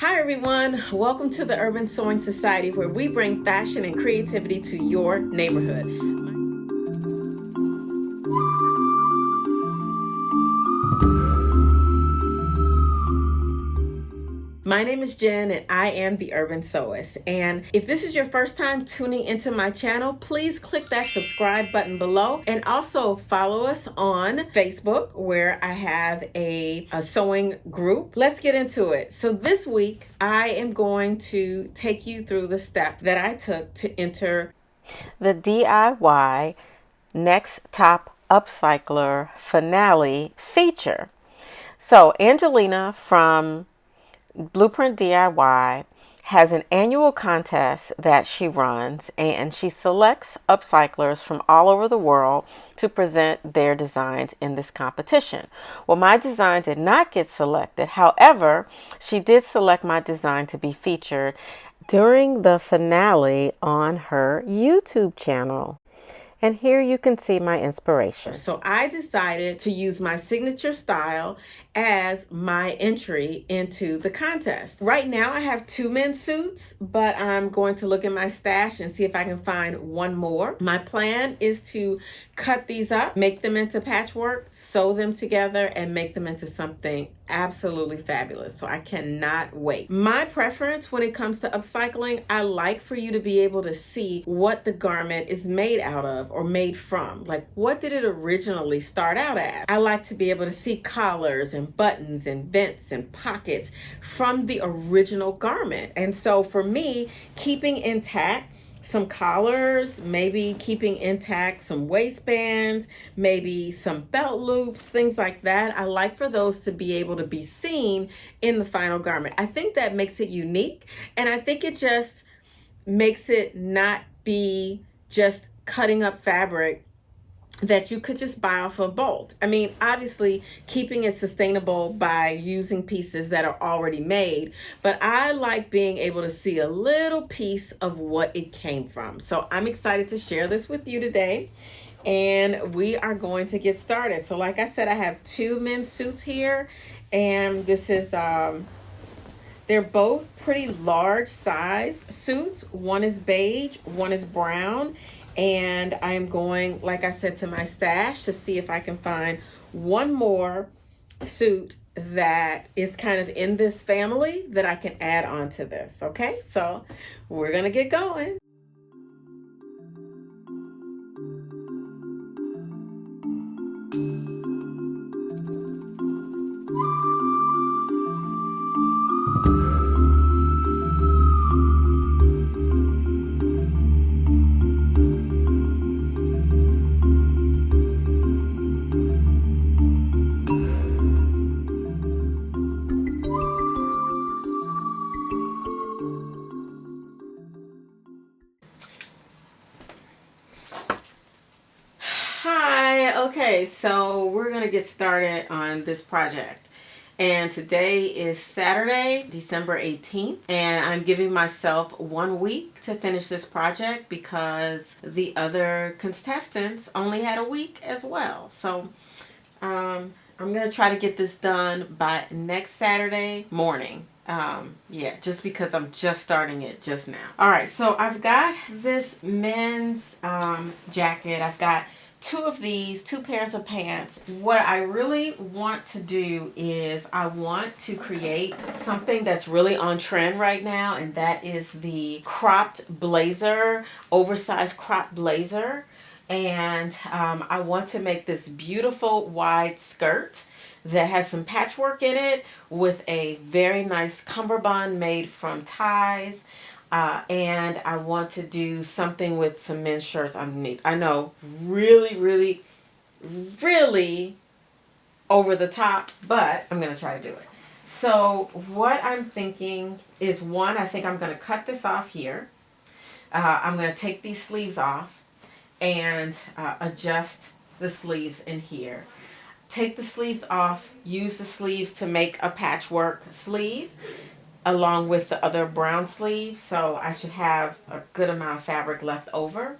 Hi everyone, welcome to the Urban Sewing Society, where we bring fashion and creativity to your neighborhood. My name is Jen and I am the Urban Sewist. And if this is your first time tuning into my channel, please click that subscribe button below, and also follow us on Facebook, where I have a sewing group. Let's get into it. So this week I am going to take you through the steps that I took to enter the DIY Next Top Upcycler Finale feature. So Angelina from Blueprint DIY has an annual contest that she runs, and she selects upcyclers from all over the world to present their designs in this competition. Well, my design did not get selected. However, she did select my design to be featured during the finale on her YouTube channel. And here you can see my inspiration. So I decided to use my signature style as my entry into the contest. Right now I have 2 men's suits, but I'm going to look in my stash and see if I can find one more. My plan is to cut these up, make them into patchwork, sew them together, and make them into something absolutely fabulous. So I cannot wait. My preference when it comes to upcycling, I like for you to be able to see what the garment is made out of or made from. Like, what did it originally start out as? I like to be able to see collars and buttons and vents and pockets from the original garment. And so for me, keeping intact some collars, maybe keeping intact some waistbands, maybe some belt loops, things like that. I like for those to be able to be seen in the final garment. I think that makes it unique, and I think it just makes it not be just cutting up fabric that you could just buy off a bolt. I mean, obviously keeping it sustainable by using pieces that are already made, but I like being able to see a little piece of what it came from. So I'm excited to share this with you today, and we are going to get started. So like I said, I have 2 men's suits here, and this is they're both pretty large size suits. One is beige, one is brown. And I'm going, like I said, to my stash to see if I can find one more suit that is kind of in this family that I can add on to this. Okay, so we're gonna get going. Hi, okay, so we're gonna get started on this project. And today is Saturday, December 18th, and I'm giving myself 1 week to finish this project because the other contestants only had a week as well. So I'm gonna try to get this done by next Saturday morning. Yeah, just because I'm just starting it just now. All right, so I've got this men's jacket. I've got 2 of these, 2 pairs of pants. What I really want to do is I want to create something that's really on trend right now, and that is the cropped blazer, oversized cropped blazer. And I want to make this beautiful wide skirt that has some patchwork in it with a very nice cummerbund made from ties. And I want to do something with some men's shirts underneath. I know, really, really, really over the top, but I'm going to try to do it. So what I'm thinking is, one, I think I'm going to cut this off here. I'm going to take these sleeves off and adjust the sleeves in here. Take the sleeves off, use the sleeves to make a patchwork sleeve along with the other brown sleeve. So I should have a good amount of fabric left over.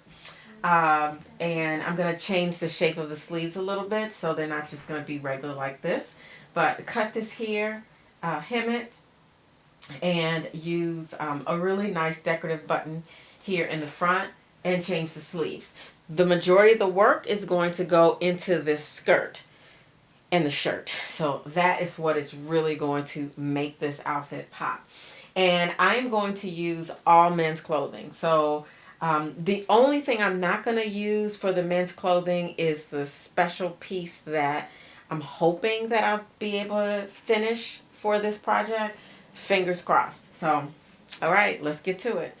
And I'm going to change the shape of the sleeves a little bit so they're not just going to be regular like this. But cut this here, hem it, and use a really nice decorative button here in the front and change the sleeves. The majority of the work is going to go into this skirt and the shirt. So that is what is really going to make this outfit pop. And I'm going to use all men's clothing. So the only thing I'm not going to use for the men's clothing is the special piece that I'm hoping that I'll be able to finish for this project. Fingers crossed. So, all right, let's get to it.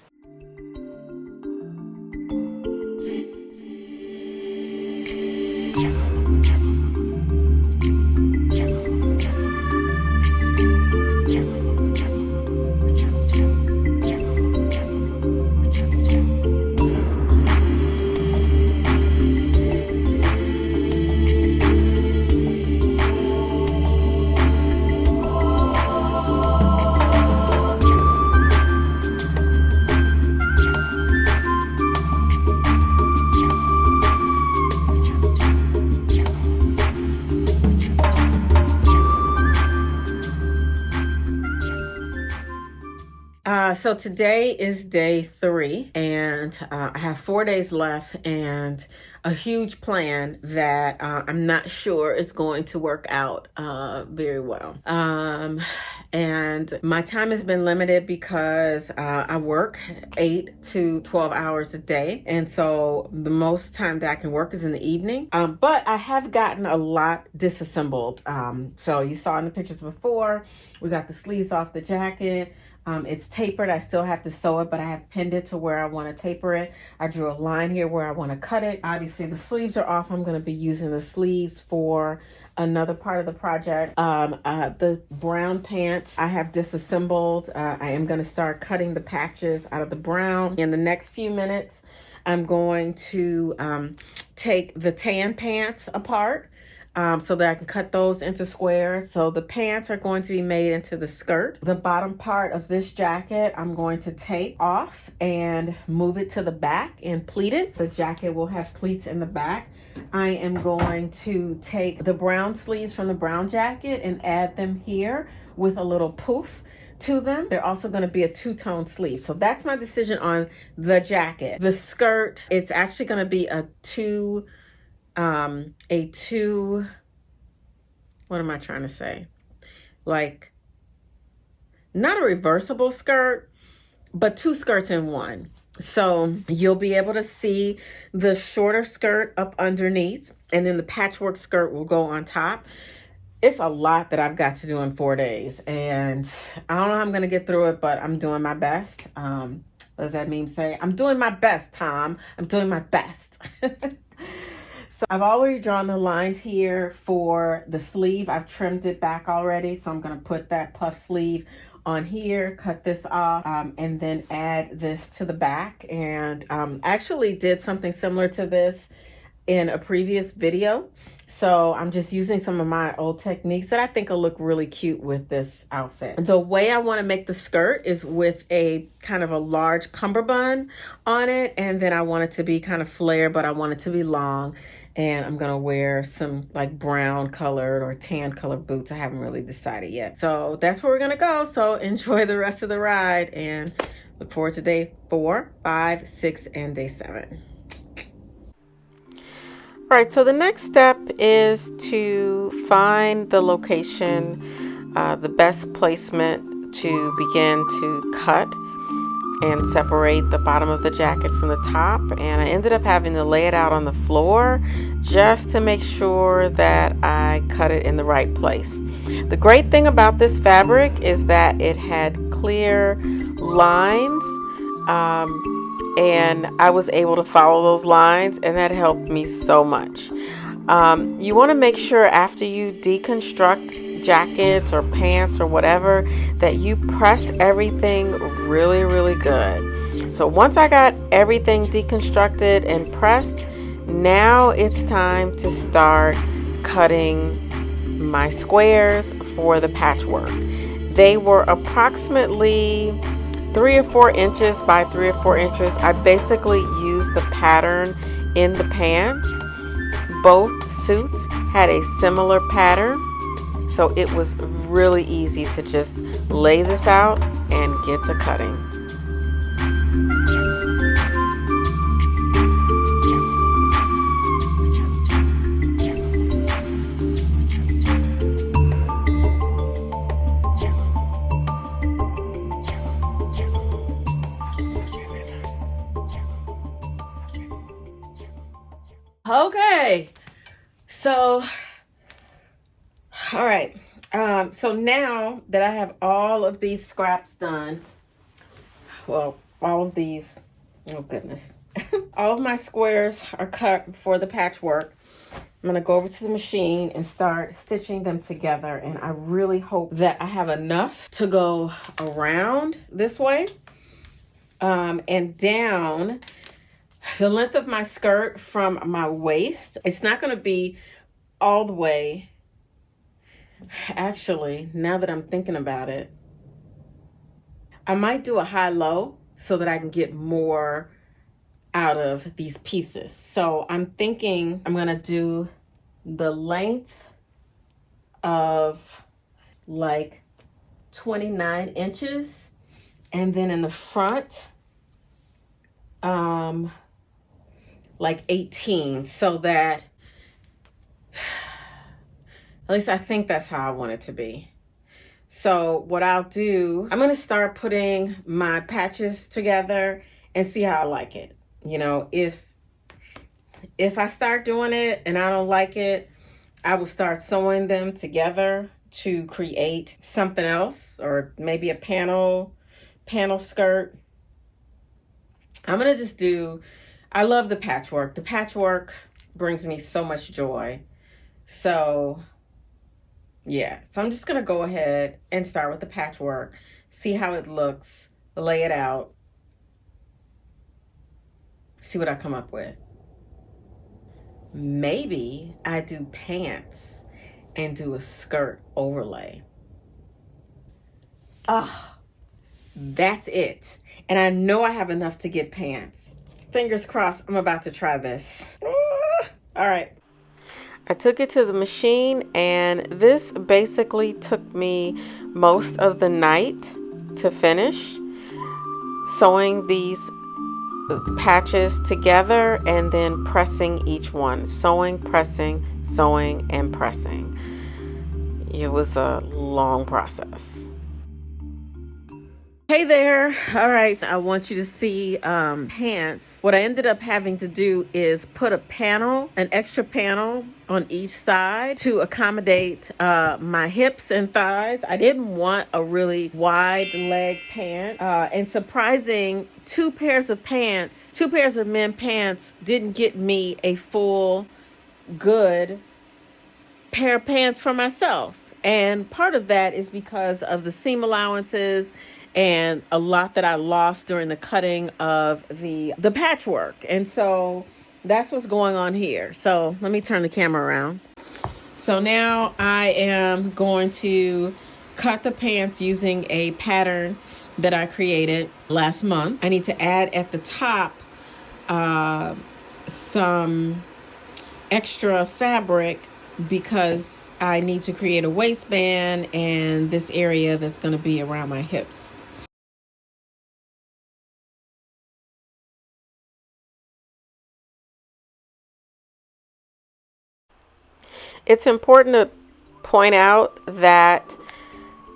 So today is day 3, and I have 4 days left and a huge plan that I'm not sure is going to work out very well. And my time has been limited because I work 8 to 12 hours a day. And so the most time that I can work is in the evening. But I have gotten a lot disassembled. So you saw in the pictures before, we got the sleeves off the jacket. It's tapered. I still have to sew it, but I have pinned it to where I want to taper it. I drew a line here where I want to cut it. Obviously, the sleeves are off. I'm going to be using the sleeves for another part of the project. The brown pants I have disassembled. I am going to start cutting the patches out of the brown. In the next few minutes, I'm going to take the tan pants apart. So that I can cut those into squares. So the pants are going to be made into the skirt. The bottom part of this jacket, I'm going to take off and move it to the back and pleat it. The jacket will have pleats in the back. I am going to take the brown sleeves from the brown jacket and add them here with a little poof to them. They're also going to be a two-tone sleeve. So that's my decision on the jacket. The skirt, it's actually going to be a two, what am I trying to say? Like, not a reversible skirt, but 2 skirts in one. So you'll be able to see the shorter skirt up underneath, and then the patchwork skirt will go on top. It's a lot that I've got to do in 4 days, and I don't know how I'm going to get through it, but I'm doing my best. What does that mean? Say, I'm doing my best, Tom. I'm doing my best. So I've already drawn the lines here for the sleeve. I've trimmed it back already. So I'm going to put that puff sleeve on here, cut this off, and then add this to the back. And I actually did something similar to this in a previous video. So I'm just using some of my old techniques that I think will look really cute with this outfit. The way I want to make the skirt is with a kind of a large cummerbund on it. And then I want it to be kind of flared, but I want it to be long. And I'm going to wear some like brown colored or tan colored boots. I haven't really decided yet. So that's where we're going to go. So enjoy the rest of the ride and look forward to day 4, 5, 6, and day 7. All right, so the next step is to find the location, the best placement to begin to cut and separate the bottom of the jacket from the top. And I ended up having to lay it out on the floor just to make sure that I cut it in the right place. The great thing about this fabric is that it had clear lines, and I was able to follow those lines, and that helped me so much. You want to make sure after you deconstruct jackets or pants or whatever that you press everything really, really good. So once I got everything deconstructed and pressed, now it's time to start cutting my squares for the patchwork. They were approximately 3 or 4 inches by 3 or 4 inches. I basically used the pattern in the pants. Both suits had a similar pattern, so it was really easy to just lay this out and get to cutting. Okay, so all right, so now that I have all of these scraps done, well, all of these, oh goodness, all of my squares are cut for the patchwork. I'm gonna go over to the machine and start stitching them together, and I really hope that I have enough to go around this way and down the length of my skirt from my waist. It's not going to be all the way. Actually, now that I'm thinking about it, I might do a high-low so that I can get more out of these pieces. So I'm thinking I'm going to do the length of like 29 inches, and then in the front, like 18, so that at least I think that's how I want it to be. So what I'll do, I'm going to start putting my patches together and see how I like it. You know, if I start doing it and I don't like it, I will start sewing them together to create something else, or maybe a panel skirt. I'm going to just do, I love the patchwork. The patchwork brings me so much joy. So yeah, so I'm just going to go ahead and start with the patchwork, see how it looks, lay it out, see what I come up with. Maybe I do pants and do a skirt overlay. That's it. And I know I have enough to get pants. Fingers crossed, I'm about to try this. All right. I took it to the machine, and this basically took me most of the night to finish, sewing these patches together and then pressing each one. Sewing, pressing, sewing, and pressing. It was a long process. Hey there. All right, I want you to see pants. What I ended up having to do is put an extra panel on each side to accommodate my hips and thighs. I didn't want a really wide leg pant, and surprising, two pairs of men pants didn't get me a full good pair of pants for myself. And part of that is because of the seam allowances and a lot that I lost during the cutting of the patchwork. And so that's what's going on here. So let me turn the camera around. So now I am going to cut the pants using a pattern that I created last month. I need to add at the top some extra fabric because I need to create a waistband and this area that's going to be around my hips. It's important to point out that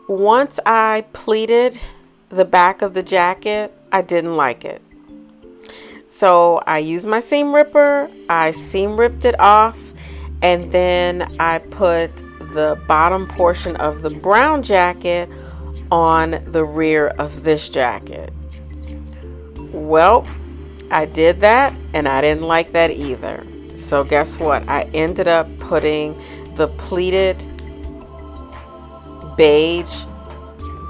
once I pleated the back of the jacket, I didn't like it. So I used my seam ripper, I seam ripped it off, and then I put the bottom portion of the brown jacket on the rear of this jacket. Well, I did that and I didn't like that either. So guess what? I ended up putting the pleated beige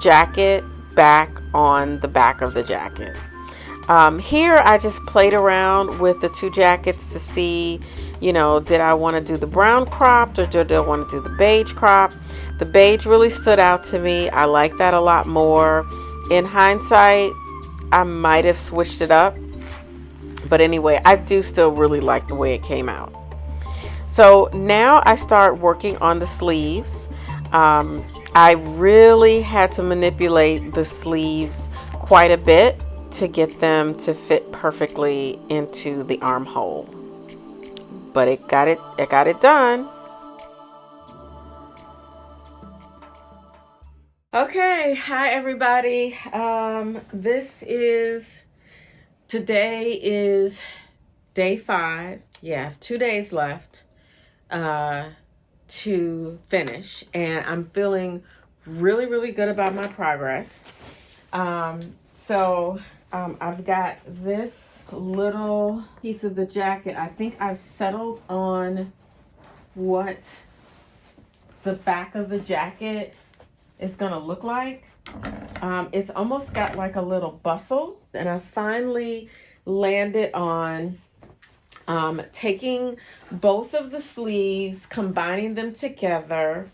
jacket back on the back of the jacket. Here I just played around with the two jackets to see, you know, did I want to do the brown cropped or did I want to do the beige crop? The beige really stood out to me. I like that a lot more. In hindsight, I might have switched it up. But anyway, I do still really like the way it came out. So now I start working on the sleeves. I really had to manipulate the sleeves quite a bit to get them to fit perfectly into the armhole. But it got it done. Okay, hi everybody. Today is day 5. Yeah, I have 2 days left to finish, and I'm feeling really good about my progress. I've got this little piece of the jacket. I think I've settled on what the back of the jacket is gonna look like. It's almost got like a little bustle, and I finally landed on taking both of the sleeves, combining them together,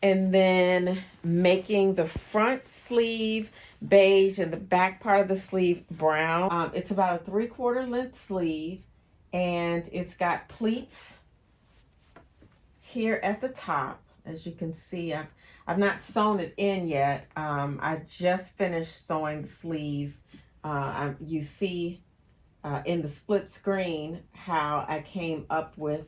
and then making the front sleeve beige and the back part of the sleeve brown. It's about a 3/4 length sleeve, and it's got pleats here at the top. As you can see, I've not sewn it in yet. I just finished sewing the sleeves. You see in the split screen how I came up with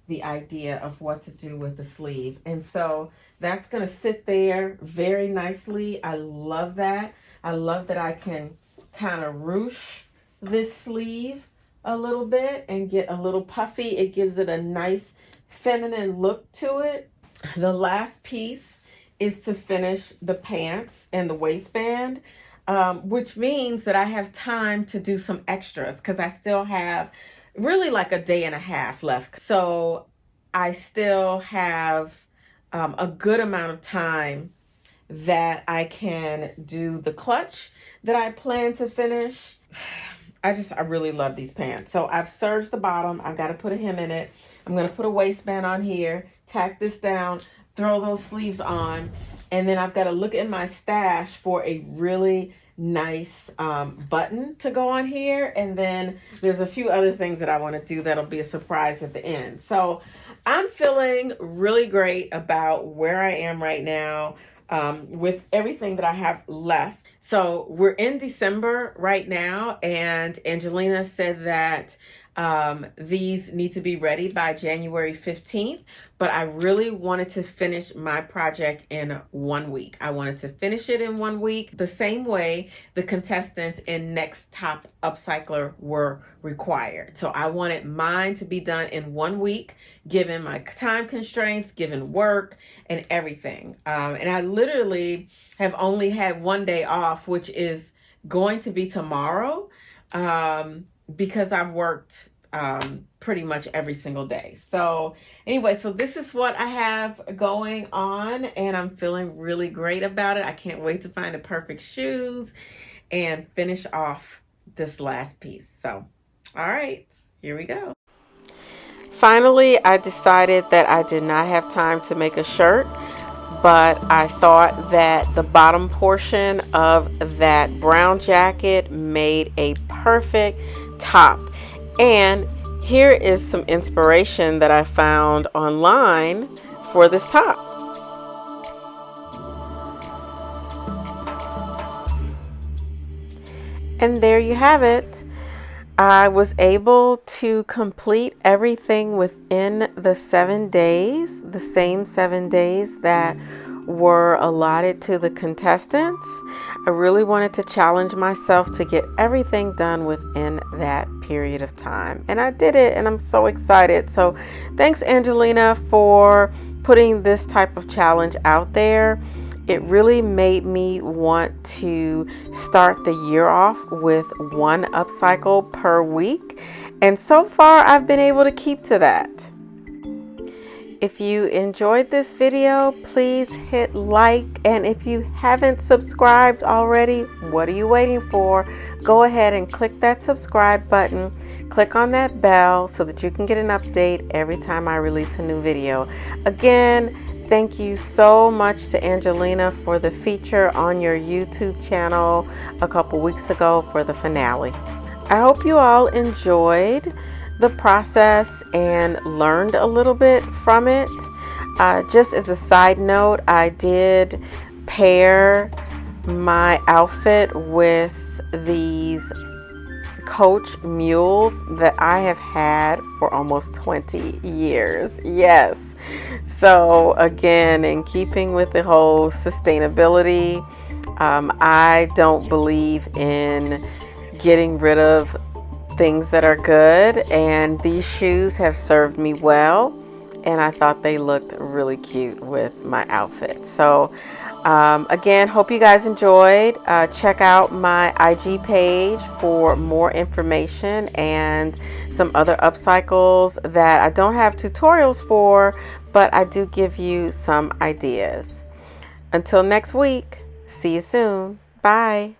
the idea of what to do with the sleeve. And so that's going to sit there very nicely. I love that. I love that I can kind of ruche this sleeve a little bit and get a little puffy. It gives it a nice feminine look to it. The last piece is to finish the pants and the waistband, which means that I have time to do some extras because I still have really like a day and a half left. So I still have a good amount of time that I can do the clutch that I plan to finish. I really love these pants. So I've serged the bottom. I've got to put a hem in it. I'm going to put a waistband on here, tack this down, throw those sleeves on, and then I've got to look in my stash for a really nice button to go on here. And then there's a few other things that I want to do that'll be a surprise at the end. So I'm feeling really great about where I am right now with everything that I have left. So we're in December right now, and Angelina said that these need to be ready by January 15th, but I really wanted to finish my project in 1 week. I wanted to finish it in 1 week, the same way the contestants in Next Top Upcycler were required. So I wanted mine to be done in 1 week, given my time constraints, given work and everything. And I literally have only had 1 day off, which is going to be tomorrow. Because I've worked pretty much every single day. So anyway, so this is what I have going on, and I'm feeling really great about it. I can't wait to find the perfect shoes and finish off this last piece. So, all right, here we go. Finally, I decided that I did not have time to make a shirt, but I thought that the bottom portion of that brown jacket made a perfect top. And here is some inspiration that I found online for this top. And there you have it. I was able to complete everything within the 7 days, the same 7 days that were allotted to the contestants. I really wanted to challenge myself to get everything done within that period of time. And I did it, and I'm so excited. So thanks, Angelina, for putting this type of challenge out there. It really made me want to start the year off with 1 upcycle per week. And so far, I've been able to keep to that. If you enjoyed this video, please hit like. And if you haven't subscribed already, what are you waiting for? Go ahead and click that subscribe button. Click on that bell so that you can get an update every time I release a new video. Again, thank you so much to Angelina for the feature on your YouTube channel a couple weeks ago for the finale. I hope you all enjoyed the process and learned a little bit from it. Just as a side note, I did pair my outfit with these Coach mules that I have had for almost 20 years. Yes. So again, in keeping with the whole sustainability, I don't believe in getting rid of things that are good, and these shoes have served me well, and I thought they looked really cute with my outfit. So again, hope you guys enjoyed. Check out my IG page for more information and some other upcycles that I don't have tutorials for, but I do give you some ideas. Until next week, see you soon. Bye.